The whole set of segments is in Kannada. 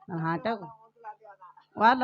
ಹಾಟ ವಾಲ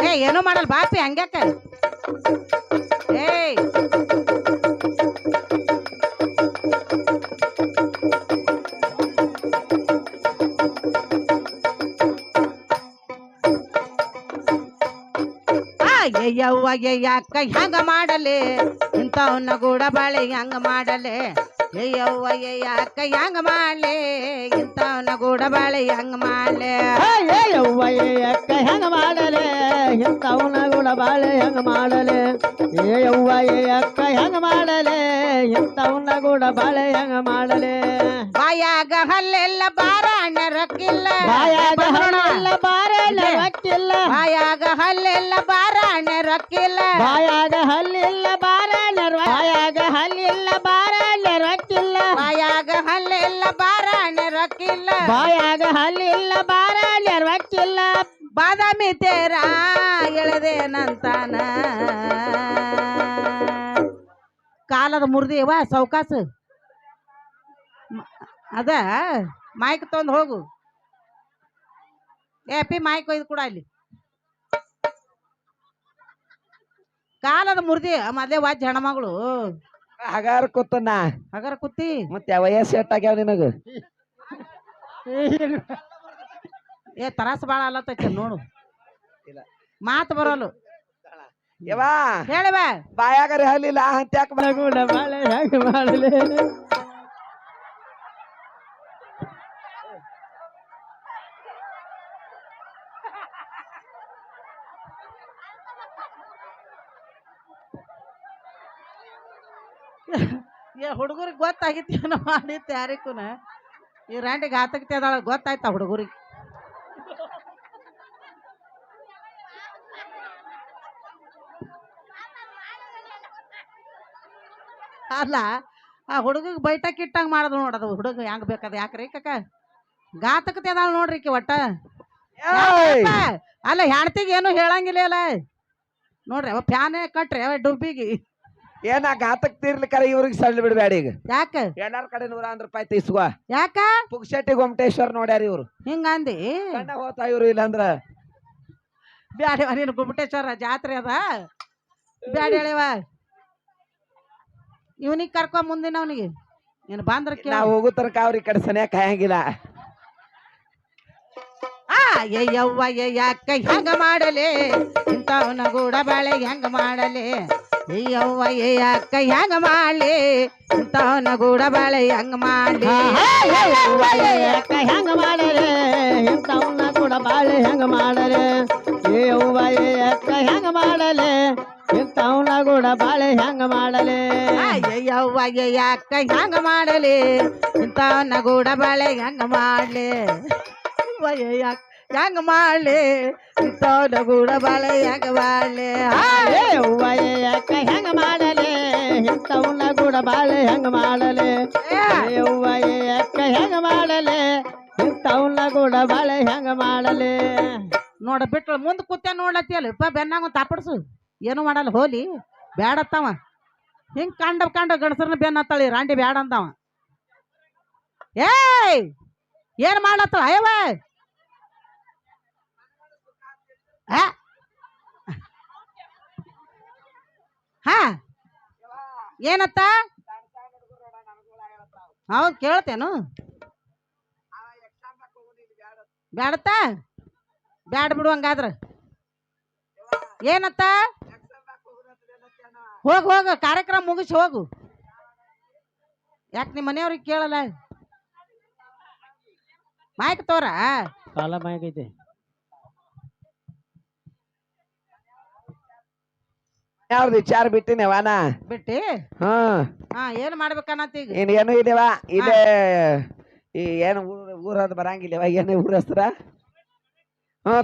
ಏ ಏನೋ ಮಾಡಲ್ ಬಾಪಿ ಹಂಗ್ಯಾಕ ಏಯ್ ಯವ್ವ ಯಾಕ ಹೆಂಗ ಮಾಡಲೆ ಇಂಥವನ್ನ ಗೂಡ ಬಾಳೆ ಹೆಂಗ ಮಾಡಲೆ ಯವ್ವ ಯಾಕ ಹೆಂಗ ಮಾಡ್ಲೆ ಇಂಥವನ್ನ ಗೂಡ ಬಾಳೆ ಹೆಂಗ ಮಾಡ್ಲೆ ಯವ್ವ ಅಕ್ಕ ಹೆಂಗ ಮಾಡಲೆ ಇಂಥವನ ಕೂಡ ಬಾಳೆ ಹೆಂಗ ಮಾಡಲೆ ಯವ್ವ ಅಕ್ಕ ಹೆಂಗ ಮಾಡಲೆ ಇಂಥವನ ಕೂಡ ಬಾಳೆ ಹೆಂಗ ಮಾಡಲೆ ಬಾಯಾಗ ಹಲ್ಲೆಲ್ಲ ಬಾರಾಣ ರೊಕ್ಕಿಲ್ಲ ಬಾಯಾಗ ಹಲ್ಲೆಲ್ಲ ಬಾರಾಣ ರೊಕ್ಕಿಲ್ಲ ಬಾಯಾಗ ಹಲ್ಲೆಲ್ಲ ಬಾರಾಣ ರೊಕ್ಕಿಲ್ಲ ಬಾಯಾಗ ಹಲ್ಲಿಲ್ಲ ಬಾರಾಣ ಬಾಯಾಗ ಹಲ್ಲಿಲ್ಲ ಬಾರಾಣ ರೊಕ್ಕಿಲ್ಲ ಬಾಯಾಗ ಹಲ್ಲೆಲ್ಲ ಬಾರಾಣ ರೊಕ್ಕಿಲ್ಲ ಬಾಯಾಗ ಹಲ್ಲಿಲ್ಲ ಬಾರಾಣ ರೊಕ್ಕಿಲ್ಲ ಬಾದಾಮಿ ತೇರ ಎಳೆದೇನಂತಾನ ಕಾಲದ ಮುರಿದಿವ ಸೌಕಾಸ ಅದ ಮೈಕ್ ತೊಂದು ಹೋಗು ಏಪಿ ಮೈಕ್ ಒಯ್ದು ಕೂಡ ಅಲ್ಲಿ ಕಾಲದ ಮುರಿದಿ ಮೊದ್ಲೇ ವಾಜ್ ಹೆಣ್ಮಗಳು ಹಗಾರ ಕೂತನ ಹಗರ ಕುತ್ತಿ ಮತ್ತೆ ವಯಸ್ಸು ಎಟ್ಟಾಗ್ಯಾವ ನಿನಗ ಏ ತರಾಸ ಬಾಳ ಅಲ್ಲತ್ತ ನೋಡು ಮಾತು ಬರೋಲು ಯವಾ ಹೇಳಿವ ಬಾಯಾಗರೆ ಹಲ್ಲಿಲ್ಲ ಅಂತ್ಯಾಕ ಕೂಡ ಬಾಳೆ ಹೆಂಗ ಮಾಡಲೆ ಏ ಹುಡುಗರಿಗೆ ಗೊತ್ತಾಗಿತ್ತು ಏನೋ ಮಾಡಿತ್ತು ಯಾರಿಗೂನ ಈ ರ್ಯಾಂಡಿಗೆ ಹಾತಕ್ತಿ ಅದಾಳ ಗೊತ್ತಾಯ್ತಾ ಹುಡುಗರಿಗೆ ಅಲ್ಲ ಆ ಹುಡುಗಗೆ ಬೈಟಕ್ ಇಟ್ಟಂಗ ಮಾಡೋದು ನೋಡೋದು ಹುಡುಗ ಹೆಂಗ್ ಬೇಕದ ಯಾಕ್ರಿ ಕಕ್ಕ ಗಾತಕತೆ ಅದಾಳ ನೋಡ್ರಿ ಈಕಿ ಒಟ್ಟ ಅಲ್ಲ ಹೆಣ್ತಿಗೆ ಏನು ಹೇಳಂಗಿಲ್ಲ ಅಲ್ಲ ನೋಡ್ರಿ ಅವ ಫ್ಯಾನೇ ಕಟ್ರಿ ಅವ ಡುಬ್ಬಿಗೆ ಏನ ಘಾತಕ್ ತೀರ್ಲಿಕ್ಕಾರ ಇವ್ರಿಗೆ ಸಳ್ಳಿ ಬಿಡ್ಬೇಡ ಈಗ ಯಾಕ ಎಲ್ಲಾರ ಕಡೆ ₹100 ತೀಸ್ಕೋ ಯಾಕ ಪುಕ್ಷಟ್ಟಿ ಗೊಮಟೇಶ್ವರ್ ನೋಡ್ಯಾರ ಇವ್ರು ಹಿಂಗಂದಿ ಕಣ್ಣ ಹೋತಾ ಇವ್ರು ಇಲ್ಲಂದ್ರ ಬ್ಯಾಡ ನೀನು ಗುಮ್ಮಟೇಶ್ವರ ಜಾತ್ರೆ ಅದ ಬ್ಯಾಡ ಹೇಳಿವ ಇವನಿಗೆ ಕರ್ಕೊ ಮುಂದಿನ ಅವನಿಗೆ ನೀನು ಬಾಂದ್ರ ನಾವು ಹೋಗೋ ತನಕ ಅವ್ರ ಈ ಕಡೆ ಸನಿಯಾಗ ಕಾಯಂಗಿಲ್ಲ ಯವ್ವ ಯಾಕ ಹೆಂಗ ಮಾಡಲೆ ಇಂಥವನ ಗೂಡ ಬಾಳೆ ಹೆಂಗ ಮಾಡಲೆ ಯವ್ವ ಯಾಕ ಹೆಂಗ ಮಾಡ್ಲಿ ಇಂಥವನ ಗೂಡ ಬಾಳೆ ಹೆಂಗ ಮಾಡ್ಲಿ ಯಾಕ ಹೆಂಗ ಮಾಡಲೆ ಇಂಥವನ ಕೂಡ ಬಾಳೆ ಹೆಂಗ ಮಾಡಲೆ ಯವ್ವ ಯಾಕ ಹೆಂಗ ಮಾಡಲೆ ಇಂಥವನ ಕೂಡ ಬಾಳೆ ಹೆಂಗ ಮಾಡಲೆ ಯವ್ವ ಯಾಕ ಹೆಂಗ ಮಾಡಲಿ ಇಂಥವನ ಗೂಡ ಬಾಳೆ ಹೆಂಗ ಮಾಡ್ಲಿ ಯಾಕ ಹೆಂಗ ಮಾಡ್ಲಿ ಇಂಥವನ ಗೂಡ ಬಾಳೆ ಹೆಂಗ ಮಾಡ್ಲಿ ಯವ್ವ ಯಾಕ ಹೆಂಗ ಮಾಡಲೆ ಇಂಥವನ ಕೂಡ ಬಾಳೆ ಹೆಂಗ ಮಾಡಲೆ ಯವ್ವ ಯಾಕ ಹೆಂಗ ಮಾಡಲೆ ಇಂಥವನ ಕೂಡ ಬಾಳೆ ಹೆಂಗ ಮಾಡಲೆ ನೋಡ ಬಿಟ್ಟು ಮುಂದೆ ಕೂತ ನೋಡ್ಲತ್ತಿಯಲ್ಲ ಬೆನ್ನಾಗ ತಾಪಡ್ಸು ಏನು ಮಾಡಲ್ಲ ಹೋಲಿ ಬ್ಯಾಡತ್ತವ ಹಿಂಗ್ ಕಂಡ ಗಣಸರ್ನ ಬೆನ್ನ ಹತ್ತಳಿ ರಾಂಡಿ ಬ್ಯಾಡ ಅಂದವ ಏಯ್ ಏನ್ ಮಾಡ್ಲತ್ತಳ ಅಯ್ಯವ ಹಾ ಏನತ್ತ ಹೌದ್ ಕೇಳ್ತೇನು ಬ್ಯಾಡತ್ತ ಬ್ಯಾಡ ಬಿಡು ಹಂಗಾದ್ರ ಏನತ್ತ ಹೋಗು ಹೋಗು ಕಾರ್ಯಕ್ರಮ ಮುಗಿಸಿ ಹೋಗು ಯಾಕೆ ನಿಮ್ಮ ಮನೆಯವ್ರಿಗೆ ಕೇಳಲ್ಲ ಮಾಯ್ಕ್ ತೋರ ಕಾಲ ಮಾಯಕೈತೆ ಯಾವ್ದು ವಿಚಾರ ಬಿಟ್ಟಿನೇವ ನಾ ಬಿಟ್ಟಿ ಹ್ಮ್ ಹಾ ಏನ್ ಮಾಡ್ಬೇಕನ್ನತ್ ಈಗ ಇನ್ ಏನು ಇದೇವ ಇದೇ ಈ ಏನು ಊರದ್ ಬರಂಗಿಲ್ಲವ ಏನು ಊರ ಹೆಸ್ರ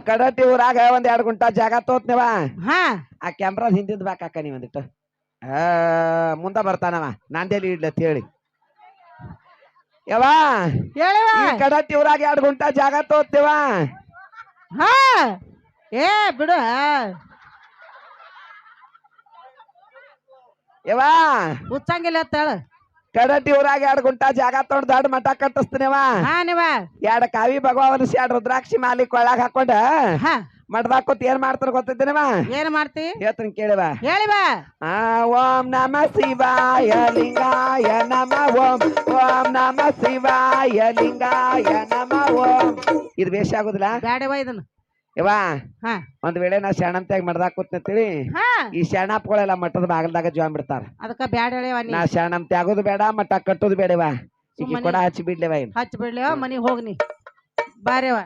ಕಡಟಿ ಊರಾಗ ಒಂದ್ 2 ಗುಂಟ ಜಾಗ ತೋತ್ನೇವ ಹಾ ಆ ಕ್ಯಾಮ್ರಾದ ಹಿಂದಿದ್ ಬಾಕಾಕ ನೀ ಒಂದಿಟ್ಟು ಮುಂದ ಬರ್ತಾನವ ನಾಂದೇಲಿ ಇಡ್ಲತ್ ಹೇಳಿ ಯವಾ ಹೇಳಿವ ಈ ಕಡಟಿ ಊರಾಗ 2 ಗುಂಟ ಜಾಗ ತೋತ್ನೇವ ಹಾ ಏ ಬಿಡು ಯವಾ ಹುಚ್ಚಂಗಿಲ್ಲ ಅಂತ ಹೇಳು ಕಡಟಿ ಊರಾಗ 2 ಗುಂಟ ಜಾಗ ತೊಗೊಂಡ್ ದೊಡ್ಡ ಮಠ ಕಟ್ಟಿಸ್ತೇನೆವ ಹಾ ನೀವ 2 ಕಾವಿ ಭಗವಾನ್ 2 ರುದ್ರಾಕ್ಷಿ ಮಾಲಿ ಕೊಳ್ಳಾಗ ಹಾಕೊಂಡ ಹಾ ಮಠದಾಗ ಕೂತ್ ಏನ್ ಮಾಡ್ತಾರ ಗೊತ್ತಿದ್ದೇನವ ಏನ್ ಮಾಡ್ತಿ ಹೇಳ್ತೀನಿ ಕೇಳಿವ ಹೇಳಿವ ಓಂ ನಮ ಶಿವಾಯ ಲಿಂಗಾಯ ನಮ ಓಂ ಓಂ ನಮ ಶಿವಾಯ ಲಿಂಗಾಯ ನಮ ಓಂ ಇದು ಬೇಷ ಆಗುದಿಲ್ಲ ಬ್ಯಾಡವ ಇದನ್ನ ಯವಾ ಹಾ ಒಂದ್ ವೇಳೆ ನಾ ಶರಣಂತಾಗ ಮಠದಾಗ ಕೂತ್ನಂತೇಳಿ ಹಾ ಈ ಶರಣಪ್ಪಗಳೆಲ್ಲ ಮಠದ ಬಾಗಲ್ದಾಗ ಜಾನ್ ಬಿಡ್ತಾರ ಅದಕ್ಕ ಬ್ಯಾಡ ಹೇಳಿವ ನೀ ನಾ ಶರಣಂತೆ ಆಗೋದು ಬೇಡ ಮಠ ಕಟ್ಟೋದು ಬೇಡವಾ ಈಗ ಸುಮ್ಮನೆ ಕೊಡ ಹಚ್ಚಿ ಬಿಡ್ಲೇವ ಹಚ್ಚ ಬಿಡ್ಲಿವ ಮನಿಗ್ ಹೋಗ್ನಿ ಬಾರೇವ